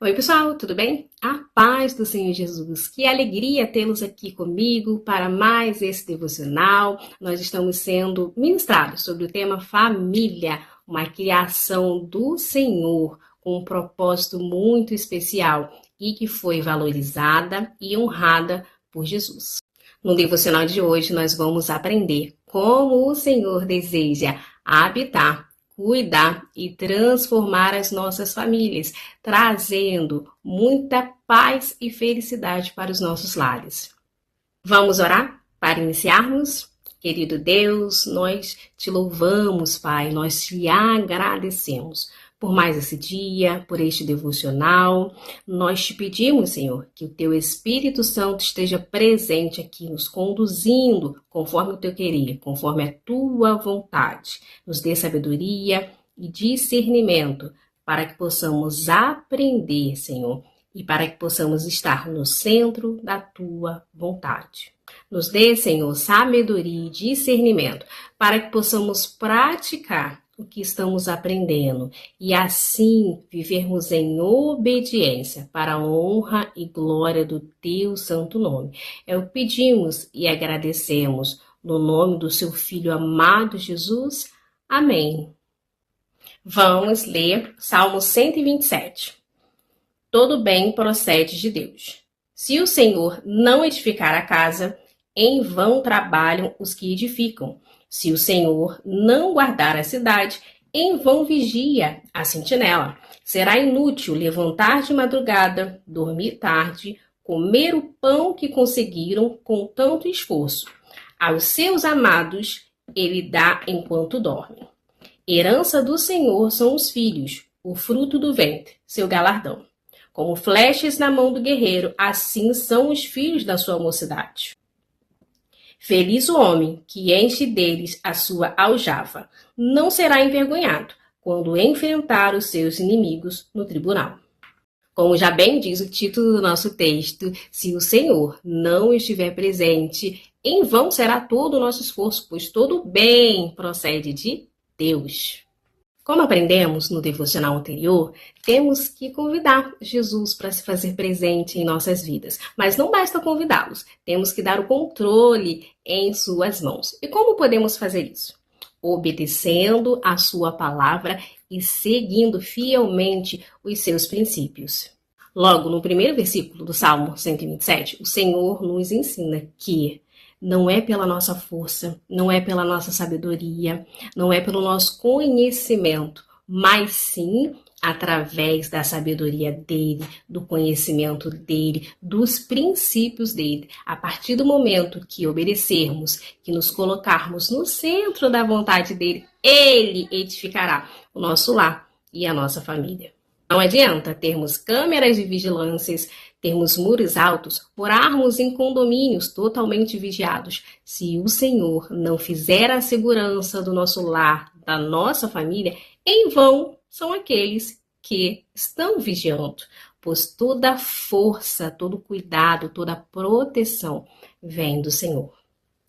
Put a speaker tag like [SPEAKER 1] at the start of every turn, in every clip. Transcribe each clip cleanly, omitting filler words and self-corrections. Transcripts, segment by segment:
[SPEAKER 1] Oi, pessoal, tudo bem? A paz do Senhor Jesus. Que alegria tê-los aqui comigo para mais esse devocional. Nós estamos sendo ministrados sobre o tema família, uma criação do Senhor com um propósito muito especial e que foi valorizada e honrada por Jesus. No devocional de hoje, nós vamos aprender como o Senhor deseja habitar, cuidar e transformar as nossas famílias, trazendo muita paz e felicidade para os nossos lares. Vamos orar para iniciarmos? Querido Deus, nós te louvamos, Pai, nós te agradecemos por mais esse dia, por este devocional. Nós te pedimos, Senhor, que o teu Espírito Santo esteja presente aqui, nos conduzindo conforme o teu querer, conforme a tua vontade. Nos dê sabedoria e discernimento para que possamos aprender, Senhor, e para que possamos estar no centro da tua vontade. Nos dê, Senhor, sabedoria e discernimento para que possamos praticar o que estamos aprendendo e assim vivermos em obediência para a honra e glória do teu santo nome. É o que pedimos e agradecemos no nome do seu Filho amado Jesus. Amém. Vamos ler Salmo 127. Todo bem procede de Deus. Se o Senhor não edificar a casa, em vão trabalham os que edificam. Se o Senhor não guardar a cidade, em vão vigia a sentinela. Será inútil levantar de madrugada, dormir tarde, comer o pão que conseguiram com tanto esforço. Aos seus amados ele dá enquanto dormem. Herança do Senhor são os filhos, o fruto do ventre, seu galardão. Como flechas na mão do guerreiro, assim são os filhos da sua mocidade. Feliz o homem que enche deles a sua aljava. Não será envergonhado quando enfrentar os seus inimigos no tribunal. Como já bem diz o título do nosso texto, se o Senhor não estiver presente, em vão será todo o nosso esforço, pois todo bem procede de Deus. Como aprendemos no devocional anterior, temos que convidar Jesus para se fazer presente em nossas vidas. Mas não basta convidá-los, temos que dar o controle em suas mãos. E como podemos fazer isso? Obedecendo a sua palavra e seguindo fielmente os seus princípios. Logo, no primeiro versículo do Salmo 127, o Senhor nos ensina que não é pela nossa força, não é pela nossa sabedoria, não é pelo nosso conhecimento, mas sim através da sabedoria dele, do conhecimento dele, dos princípios dele. A partir do momento que obedecermos, que nos colocarmos no centro da vontade dele, ele edificará o nosso lar e a nossa família. Não adianta termos câmeras de vigilância, termos muros altos, morarmos em condomínios totalmente vigiados. Se o Senhor não fizer a segurança do nosso lar, da nossa família, em vão são aqueles que estão vigiando, pois toda força, todo cuidado, toda proteção vem do Senhor.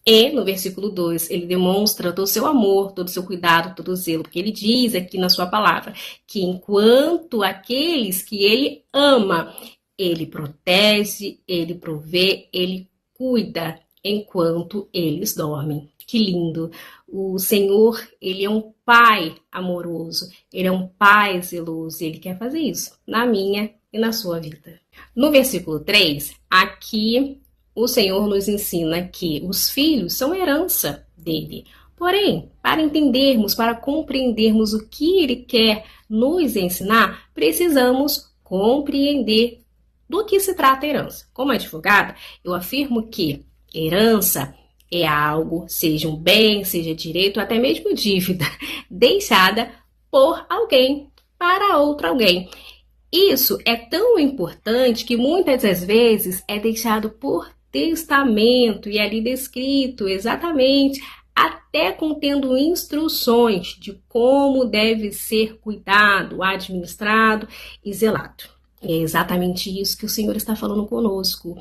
[SPEAKER 1] E no versículo 2, ele demonstra todo o seu amor, todo o seu cuidado, todo o zelo, porque ele diz aqui na sua palavra que enquanto aqueles que ele ama, ele protege, ele provê, ele cuida enquanto eles dormem. Que lindo! O Senhor, ele é um pai amoroso, ele é um pai zeloso, ele quer fazer isso na minha e na sua vida. No versículo 3, aqui o Senhor nos ensina que os filhos são herança dele. Porém, para entendermos, para compreendermos o que ele quer nos ensinar, precisamos compreender do que se trata a herança. Como advogada, eu afirmo que herança é algo, seja um bem, seja direito, até mesmo dívida, deixada por alguém para outro alguém. Isso é tão importante que muitas das vezes é deixado por testamento e ali descrito exatamente, até contendo instruções de como deve ser cuidado, administrado e zelado. É exatamente isso que o Senhor está falando conosco.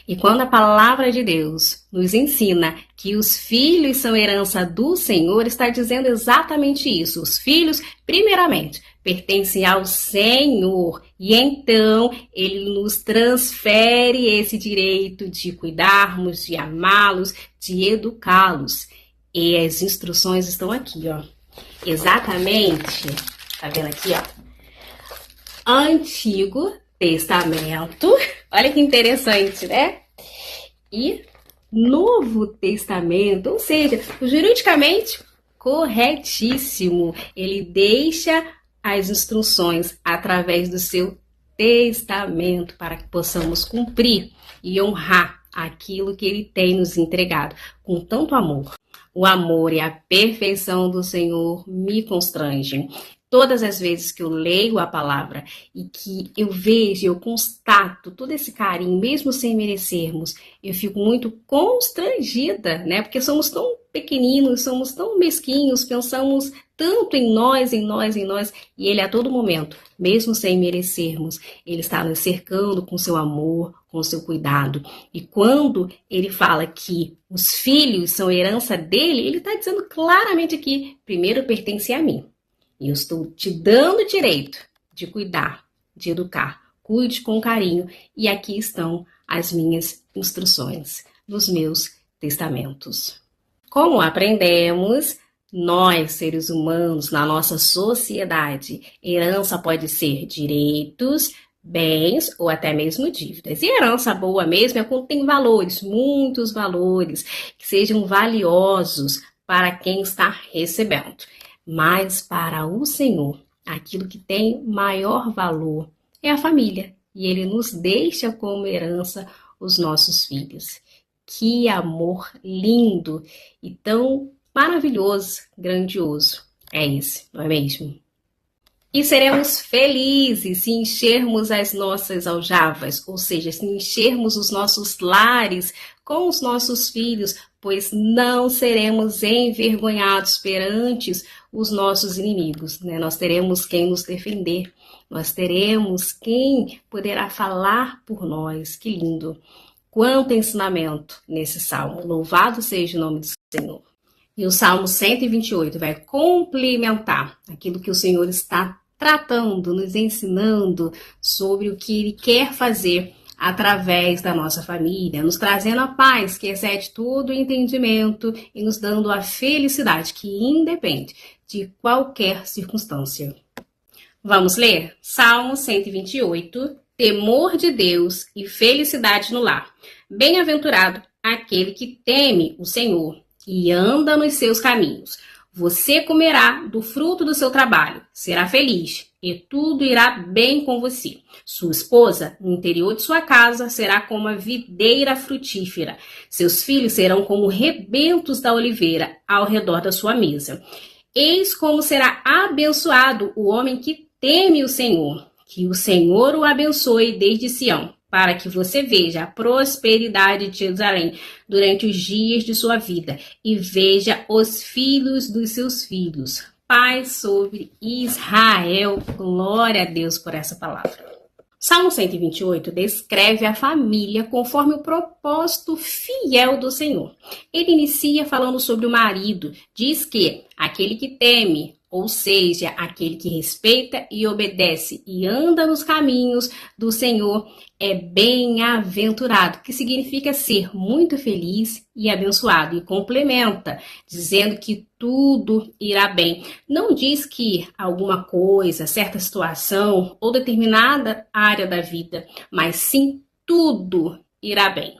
[SPEAKER 1] E quando a palavra de Deus nos ensina que os filhos são herança do Senhor, está dizendo exatamente isso. Os filhos, primeiramente, pertencem ao Senhor. E então Ele nos transfere esse direito de cuidarmos, de amá-los, de educá-los. E as instruções estão aqui, ó. Exatamente, tá vendo aqui, ó? Antigo Testamento. Olha que interessante, né? E Novo Testamento, ou seja, juridicamente corretíssimo. Ele deixa as instruções através do seu testamento para que possamos cumprir e honrar aquilo que ele tem nos entregado com tanto amor. O amor e a perfeição do Senhor me constrangem. Todas as vezes que eu leio a palavra e que eu vejo, eu constato todo esse carinho, mesmo sem merecermos, eu fico muito constrangida, né? Porque somos tão pequeninos, somos tão mesquinhos, pensamos tanto em nós, em nós, em nós, e Ele a todo momento, mesmo sem merecermos, Ele está nos cercando com seu amor, com seu cuidado. E quando Ele fala que os filhos são herança dele, Ele está dizendo claramente aqui, primeiro pertence a mim. E eu estou te dando o direito de cuidar, de educar. Cuide com carinho. E aqui estão as minhas instruções nos meus testamentos. Como aprendemos, nós, seres humanos, na nossa sociedade, herança pode ser direitos, bens ou até mesmo dívidas. E herança boa mesmo é quando tem valores, muitos valores, que sejam valiosos para quem está recebendo. Mas para o Senhor, aquilo que tem maior valor é a família. E Ele nos deixa como herança os nossos filhos. Que amor lindo e tão maravilhoso, grandioso é esse, não é mesmo? E seremos felizes se enchermos as nossas aljavas, ou seja, se enchermos os nossos lares com os nossos filhos, pois não seremos envergonhados perante os nossos inimigos, né? Nós teremos quem nos defender, nós teremos quem poderá falar por nós. Que lindo! Quanto ensinamento nesse salmo. Louvado seja o nome do Senhor. E o Salmo 128 vai complementar aquilo que o Senhor está tratando, nos ensinando sobre o que Ele quer fazer através da nossa família, nos trazendo a paz que excede todo o entendimento e nos dando a felicidade que independe de qualquer circunstância. Vamos ler? Salmo 128, temor de Deus e felicidade no lar. Bem-aventurado aquele que teme o Senhor e anda nos seus caminhos. Você comerá do fruto do seu trabalho, será feliz e tudo irá bem com você. Sua esposa, no interior de sua casa, será como a videira frutífera. Seus filhos serão como rebentos da oliveira ao redor da sua mesa. Eis como será abençoado o homem que teme o Senhor. Que o Senhor o abençoe desde Sião, para que você veja a prosperidade de Jerusalém durante os dias de sua vida e veja os filhos dos seus filhos. Paz sobre Israel. Glória a Deus por essa palavra. Salmo 128 descreve a família conforme o propósito fiel do Senhor. Ele inicia falando sobre o marido. Diz que aquele que teme, ou seja, aquele que respeita e obedece e anda nos caminhos do Senhor, é bem-aventurado, que significa ser muito feliz e abençoado. E complementa, dizendo que tudo irá bem. Não diz que alguma coisa, certa situação ou determinada área da vida, mas sim tudo irá bem.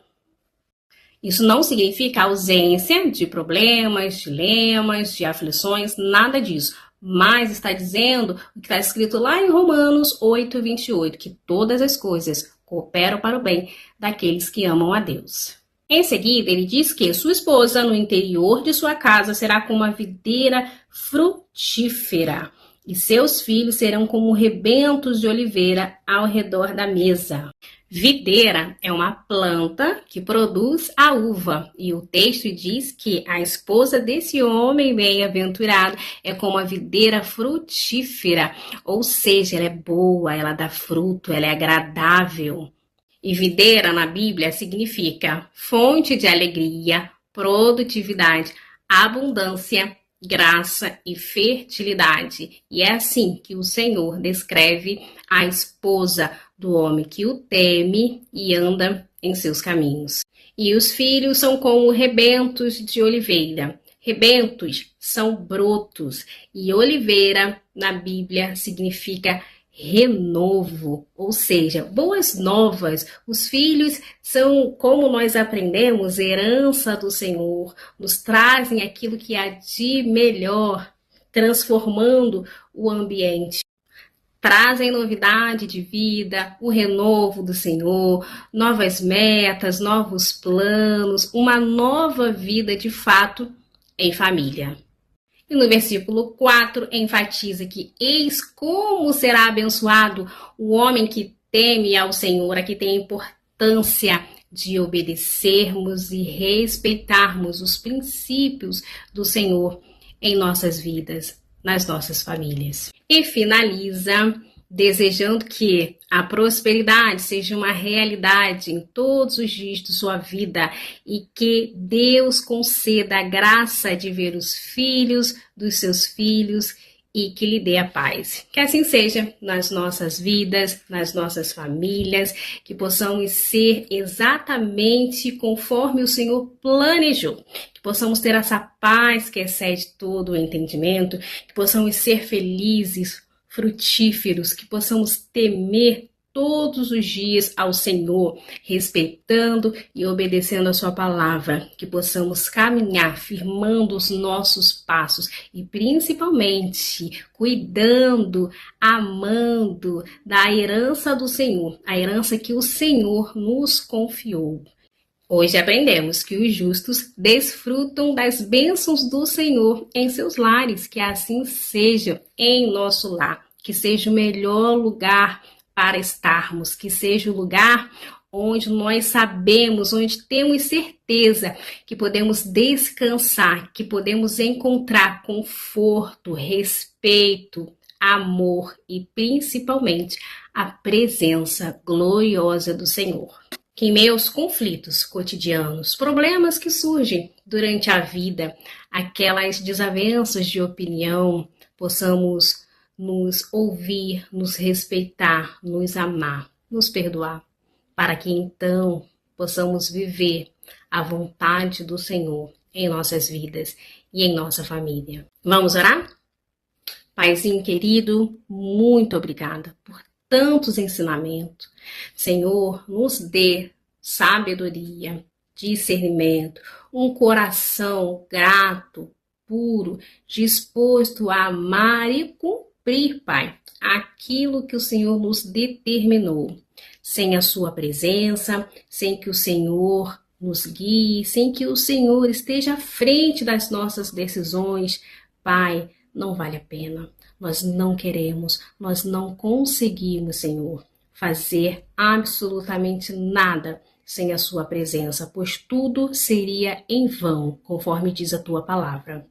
[SPEAKER 1] Isso não significa ausência de problemas, dilemas, de aflições, nada disso. Mas está dizendo o que está escrito lá em Romanos 8:28, que todas as coisas cooperam para o bem daqueles que amam a Deus. Em seguida, ele diz que sua esposa, no interior de sua casa, será como uma videira frutífera, e seus filhos serão como rebentos de oliveira ao redor da mesa. Videira é uma planta que produz a uva, e o texto diz que a esposa desse homem bem-aventurado é como a videira frutífera, ou seja, ela é boa, ela dá fruto, ela é agradável. E videira na Bíblia significa fonte de alegria, produtividade, abundância graça e fertilidade. E é assim que o Senhor descreve a esposa do homem que o teme e anda em seus caminhos. E os filhos são como rebentos de oliveira. Rebentos são brotos e oliveira na Bíblia significa renovo, ou seja, boas novas. Os filhos são, como nós aprendemos, herança do Senhor, nos trazem aquilo que há de melhor, transformando o ambiente. Trazem novidade de vida, o renovo do Senhor, novas metas, novos planos, uma nova vida de fato em família. E no versículo 4 enfatiza que eis como será abençoado o homem que teme ao Senhor. Aqui tem a importância de obedecermos e respeitarmos os princípios do Senhor em nossas vidas, nas nossas famílias. E finaliza desejando que a prosperidade seja uma realidade em todos os dias de sua vida e que Deus conceda a graça de ver os filhos dos seus filhos e que lhe dê a paz. Que assim seja nas nossas vidas, nas nossas famílias, que possamos ser exatamente conforme o Senhor planejou, que possamos ter essa paz que excede todo o entendimento, que possamos ser felizes, frutíferos, que possamos temer todos os dias ao Senhor, respeitando e obedecendo a sua palavra, que possamos caminhar firmando os nossos passos e principalmente cuidando, amando da herança do Senhor, a herança que o Senhor nos confiou. Hoje aprendemos que os justos desfrutam das bênçãos do Senhor em seus lares, que assim seja em nosso lar, que seja o melhor lugar para estarmos, que seja o lugar onde nós sabemos, onde temos certeza que podemos descansar, que podemos encontrar conforto, respeito, amor e principalmente a presença gloriosa do Senhor. Que em meio aos conflitos cotidianos, problemas que surgem durante a vida, aquelas desavenças de opinião, possamos nos ouvir, nos respeitar, nos amar, nos perdoar, para que então possamos viver a vontade do Senhor em nossas vidas e em nossa família. Vamos orar? Paizinho querido, muito obrigada por tantos ensinamentos. Senhor, nos dê sabedoria, discernimento, um coração grato, puro, disposto a amar e cumprir, Pai, aquilo que o Senhor nos determinou. Sem a sua presença, sem que o Senhor nos guie, sem que o Senhor esteja à frente das nossas decisões, Pai, não vale a pena. Nós não queremos, nós não conseguimos, Senhor, fazer absolutamente nada sem a sua presença, pois tudo seria em vão, conforme diz a tua palavra.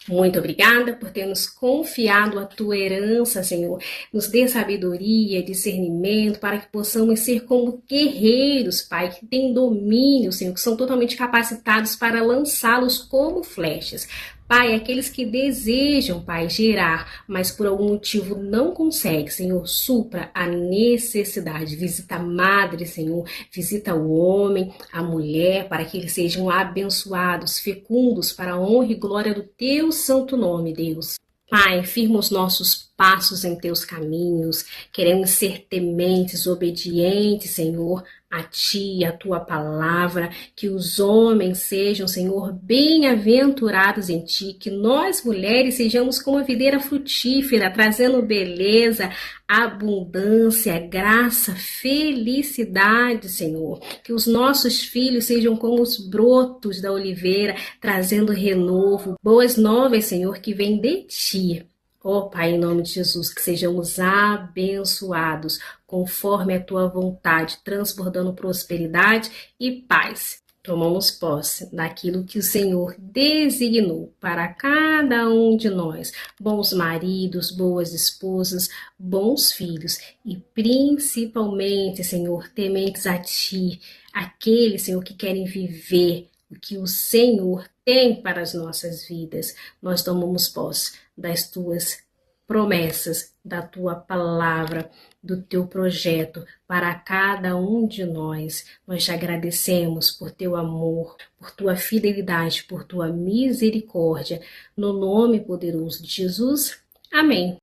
[SPEAKER 1] Muito obrigada por ter nos confiado a tua herança, Senhor. Nos dê sabedoria, discernimento, para que possamos ser como guerreiros, Pai, que têm domínio, Senhor, que são totalmente capacitados para lançá-los como flechas. Pai, aqueles que desejam, Pai, gerar, mas por algum motivo não conseguem, Senhor, supra a necessidade. Visita a madre, Senhor, visita o homem, a mulher, para que eles sejam abençoados, fecundos, para a honra e glória do teu santo nome, Deus. Pai, firma os nossos passos em teus caminhos, queremos ser tementes, obedientes, Senhor, a ti, a tua palavra, que os homens sejam, Senhor, bem-aventurados em ti, que nós, mulheres, sejamos como a videira frutífera, trazendo beleza, abundância, graça, felicidade, Senhor, que os nossos filhos sejam como os brotos da oliveira, trazendo renovo, boas novas, Senhor, que vêm de ti. Ó Pai, em nome de Jesus, que sejamos abençoados conforme a tua vontade, transbordando prosperidade e paz. Tomamos posse daquilo que o Senhor designou para cada um de nós. Bons maridos, boas esposas, bons filhos e principalmente, Senhor, tementes a ti, aqueles, Senhor, que querem viver o que o Senhor tem para as nossas vidas. Nós tomamos posse das tuas promessas, da tua palavra, do teu projeto para cada um de nós. Nós te agradecemos por teu amor, por tua fidelidade, por tua misericórdia. No nome poderoso de Jesus. Amém.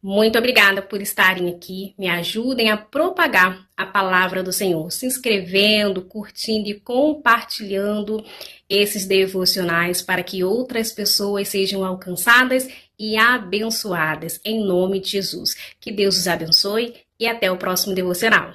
[SPEAKER 1] Muito obrigada por estarem aqui. Me ajudem a propagar a palavra do Senhor, se inscrevendo, curtindo e compartilhando esses devocionais para que outras pessoas sejam alcançadas e abençoadas em nome de Jesus. Que Deus os abençoe e até o próximo devocional.